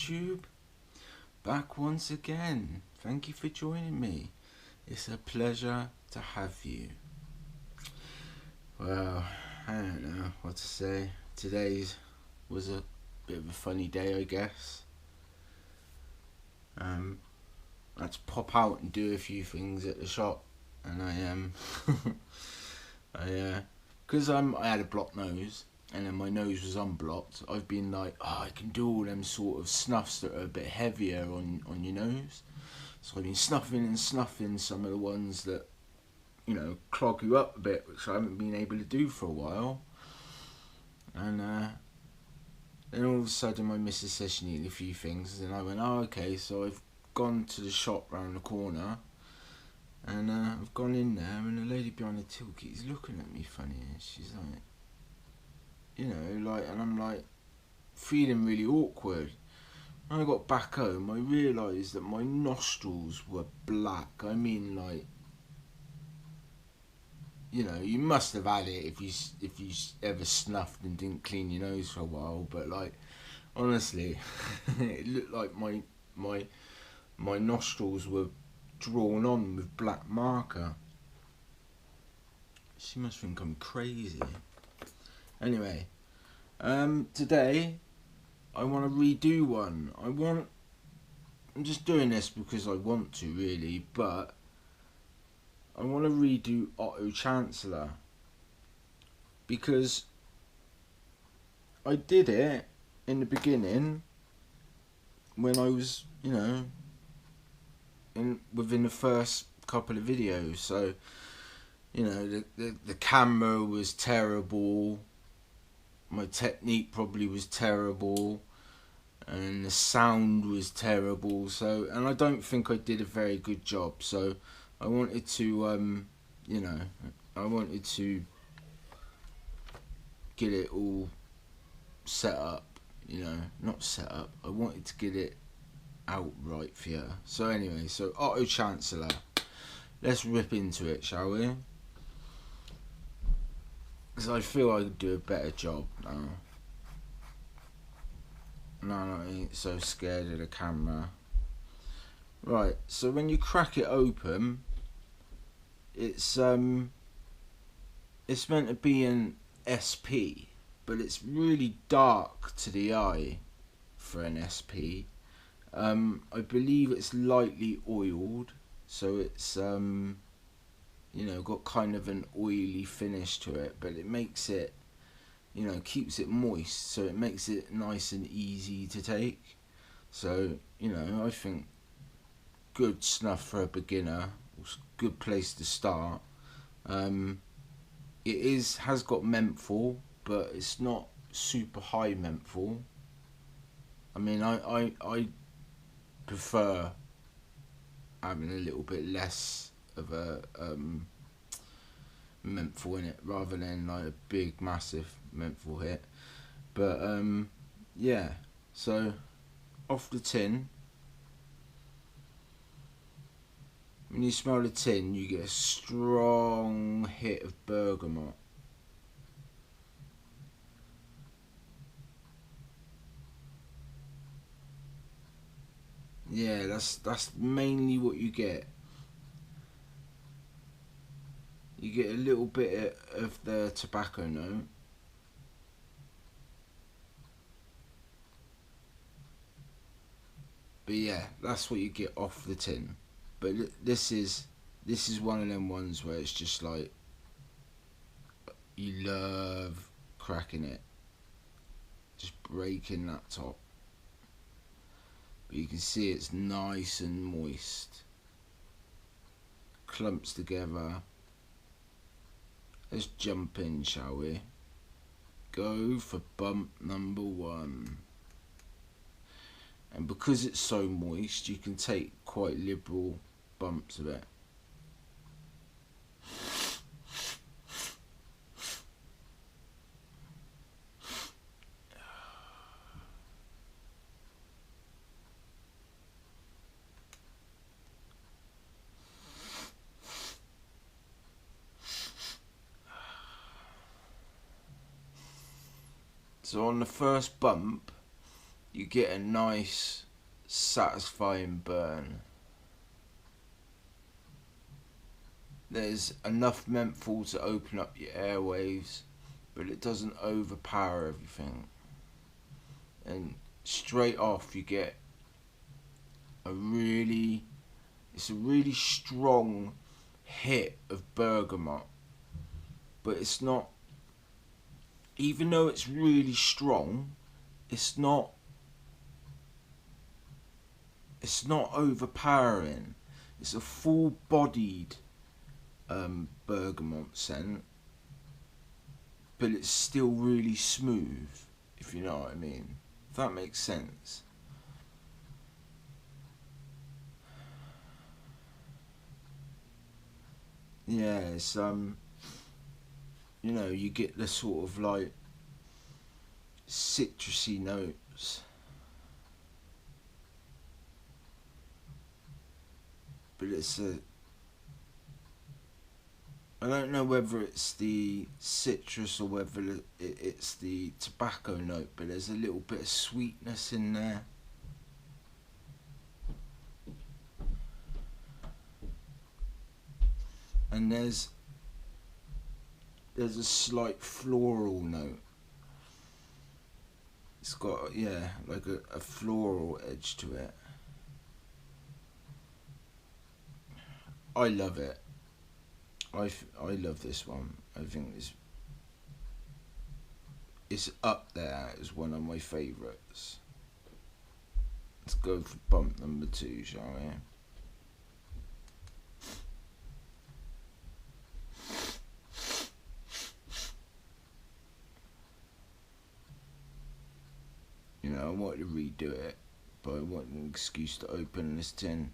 YouTube, back once again. Thank you for joining me. It's a pleasure to have you. Well, I don't know what to say. Today's was a bit of a funny day, I guess. I had to pop out and do a few things at the shop, and because I had a blocked nose, and then my nose was unblocked. I've been like, I can do all them sort of snuffs that are a bit heavier on your nose. So I've been snuffing some of the ones that, clog you up a bit, which I haven't been able to do for a while. And then all of a sudden my missus says she needed a few things, and I went, okay. So I've gone to the shop round the corner, and I've gone in there, and the lady behind the till is looking at me funny, and she's like, and I'm like feeling really awkward. When I got back home, I realised that my nostrils were black. I mean, like, you must have had it if you ever snuffed and didn't clean your nose for a while. But like, honestly, it looked like my nostrils were drawn on with black marker. She must think I'm crazy. Anyway, today I want to redo one. I'm just doing this because I want to, really, but I want to redo Otto Chancellor, because I did it in the beginning when I was, within the first couple of videos. So, the camera was terrible. My technique probably was terrible, and the sound was terrible. So, and I don't think I did a very good job. So, I wanted to, get it all set up. Not set up. I wanted to get it out right for you. So anyway, so Otto Chancellor. Let's rip into it, shall we? Because I feel I could do a better job now. No, I ain't so scared of the camera. Right, so when you crack it open, it's meant to be an SP, but it's really dark to the eye for an SP. I believe it's lightly oiled, so it's got kind of an oily finish to it, but it makes it, keeps it moist, so it makes it nice and easy to take. So, I think good snuff for a beginner, good place to start. It has got menthol, but it's not super high menthol. I mean, I prefer having a little bit less of a menthol in it, rather than like a big massive menthol hit. But yeah, so off the tin, when you smell the tin, you get a strong hit of bergamot. Yeah, that's mainly what you get. You get a little bit of the tobacco note. But yeah, that's what you get off the tin. But this is one of them ones where it's just like, you love cracking it, just breaking that top. But you can see it's nice and moist, clumps together. Let's jump in, shall we? Go for bump number 1. And because it's so moist, you can take quite liberal bumps of it. So on the first bump, you get a nice satisfying burn. There's enough menthol to open up your airwaves, but it doesn't overpower everything. And straight off you get it's a really strong hit of bergamot, but it's not, even though it's really strong, it's not overpowering. It's a full-bodied bergamot scent, but it's still really smooth, if you know what I mean. If that makes sense. Yeah, it's you know, you get the sort of like citrusy notes, but I don't know whether it's the citrus or whether it's the tobacco note, but there's a little bit of sweetness in there. And there's a slight floral note. It's got, yeah, like a floral edge to it. I love it. I love this one. I think it's up there as one of my favourites. Let's go for bump number 2, shall we? You know, I wanted to redo it, but I want an excuse to open this tin.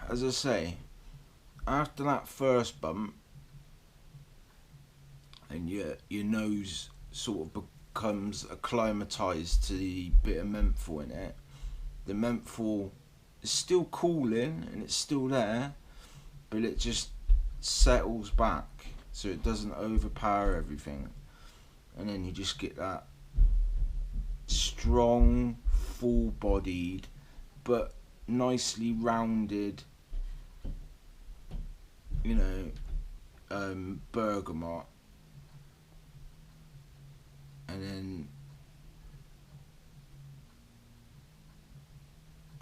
As I say, after that first bump, and your nose sort of becomes acclimatized to the bit of menthol in it, the menthol is still cooling and it's still there, but it just settles back so it doesn't overpower everything, and then you just get that strong, full-bodied but nicely rounded, you know, bergamot. And then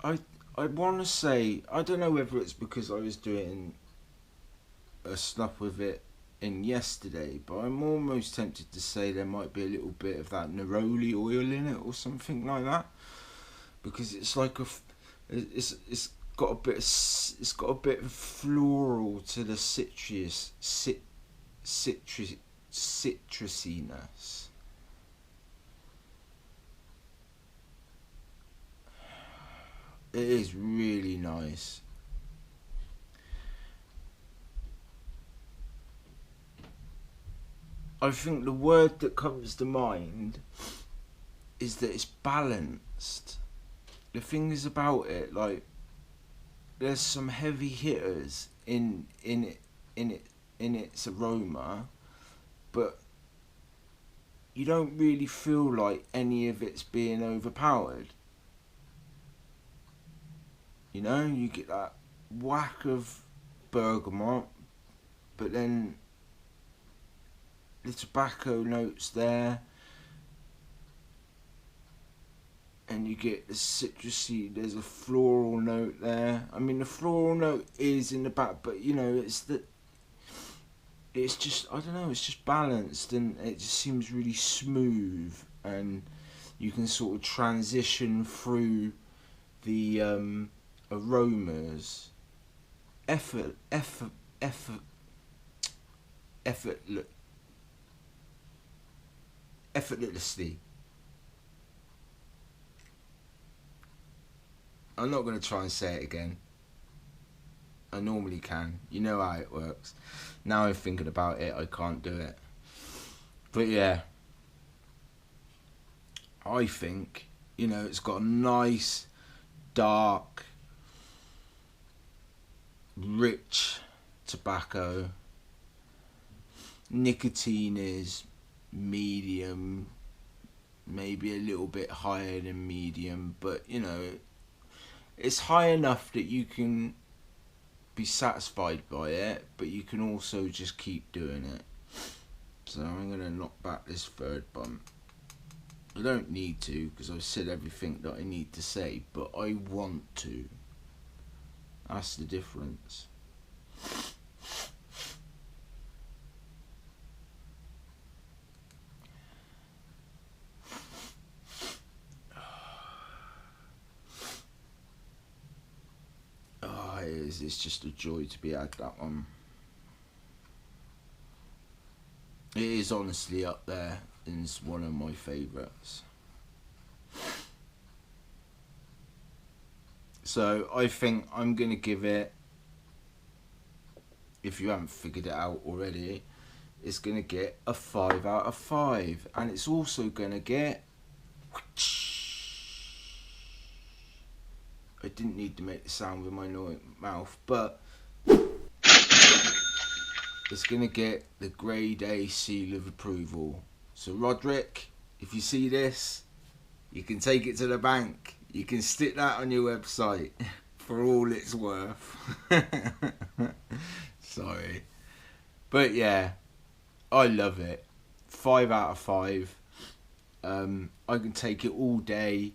I want to say, I don't know whether it's because I was doing a snuff with it in yesterday, but I'm almost tempted to say there might be a little bit of that neroli oil in it or something like that, because it's like it's got a bit of floral to the citrusiness. It is really nice. I think the word that comes to mind is that it's balanced. The thing is about it, like, there's some heavy hitters in its aroma, but you don't really feel like any of it's being overpowered. You know, you get that whack of bergamot, but then the tobacco notes there, and you get the citrusy, there's a floral note there. I mean, the floral note is in the back, but you know, it's just, I don't know, it's just balanced, and it just seems really smooth, and you can sort of transition through the aromas effortlessly. I'm not going to try and say it again. I normally can. You know how it works. Now I'm thinking about it, I can't do it. But yeah, I think, you know, it's got a nice, dark, rich tobacco, nicotine is medium, maybe a little bit higher than medium, but you know, it's high enough that you can be satisfied by it, but you can also just keep doing it. So I'm going to knock back this third bump. I don't need to, because I've said everything that I need to say, but I want to. That's the difference. Oh, it's just a joy to be had, that one. It is honestly up there, and it's one of my favourites. So I think I'm going to give it, if you haven't figured it out already, it's going to get a 5 out of 5. And it's also going to get... I didn't need to make the sound with my mouth, but it's going to get the grade A seal of approval. So Roderick, if you see this, you can take it to the bank. You can stick that on your website for all it's worth. Sorry. But yeah, I love it. 5 out of 5. I can take it all day.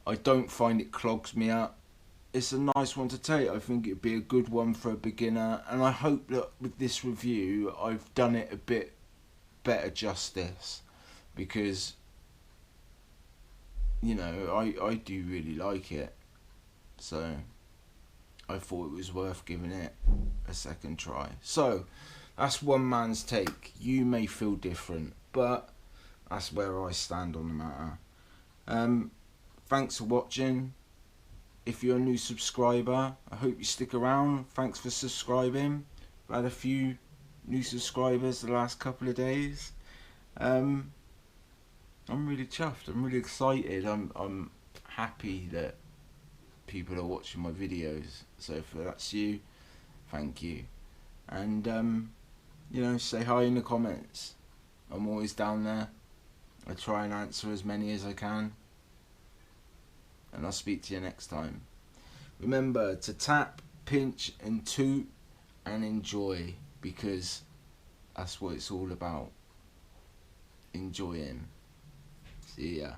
I don't find it clogs me up. It's a nice one to take. I think it'd be a good one for a beginner. And I hope that with this review, I've done it a bit better justice. Because... you know, I do really like it, so I thought it was worth giving it a second try. So that's one man's take. You may feel different, but that's where I stand on the matter. Thanks for watching. If you're a new subscriber, I hope you stick around. Thanks for subscribing. I've had a few new subscribers the last couple of days. I'm really chuffed. I'm really excited. I'm happy that people are watching my videos. So if that's you, thank you. And you know, say hi in the comments. I'm always down there. I try and answer as many as I can. And I'll speak to you next time. Remember to tap, pinch and toot and enjoy, because that's what it's all about. Enjoying. See ya.